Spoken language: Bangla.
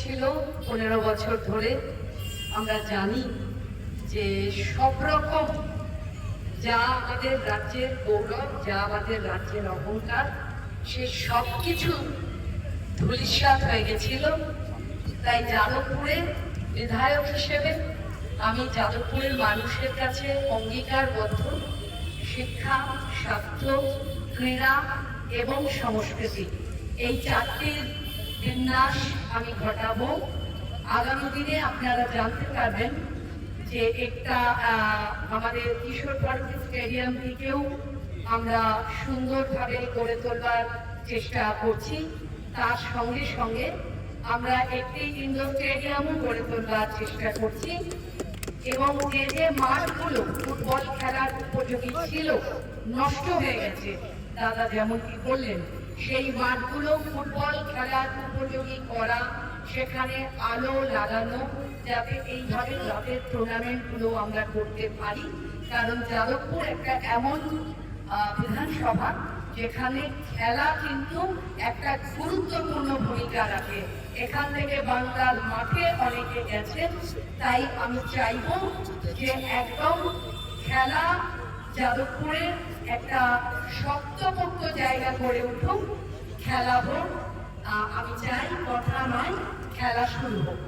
ছিল 15 বছর ধরে। আমরা জানি যে সব রকম যা আমাদের রাজ্যের গৌরব, যা আমাদের রাজ্যের অহংকার, সে সব কিছু ধূলিসাৎ হয়ে গেছিল। তাই যাদবপুরে বিধায়ক হিসেবে আমি যাদবপুরের মানুষের কাছে অঙ্গীকারবদ্ধ, শিক্ষা, স্বাস্থ্য, ক্রীড়া এবং সংস্কৃতি এই চারটির বিন্যাস আমি ঘটাবো। আগামী দিনে আপনারা জানতে পারবেন যে একটা আমাদের কিশোর ভারতী স্টেডিয়াম থেকেও আমরা সুন্দরভাবে গড়ে তোলবার চেষ্টা করছি। তার সঙ্গে সঙ্গে আমরা একটি ইনডোর স্টেডিয়ামও গড়ে তোলবার চেষ্টা করছি। এবং যে যে মাঠগুলো ফুটবল খেলার উপযোগী ছিল, নষ্ট হয়ে গেছে, দাদা যেমন কি বললেন, সেই মাঠগুলো ফুটবল খেলার উপযোগী করা, সেখানে আলো লাগানো, যাতে এইভাবে রাতের টুর্নামেন্টগুলো আমরা করতে পারি। কারণ যাদবপুর একটা এমন বিধানসভা যেখানে খেলা কিন্তু একটা গুরুত্বপূর্ণ ভূমিকা রাখে। এখান থেকে বাংলার মাঠে অনেকে গেছেন, তাই আমি চাইব যে একদম খেলা যাদবপুরের একটা শক্তপোক্ত জায়গা করে উঠুক, খেলা হোক। আমি চাই কথা নয়, খেলা শুরু হোক।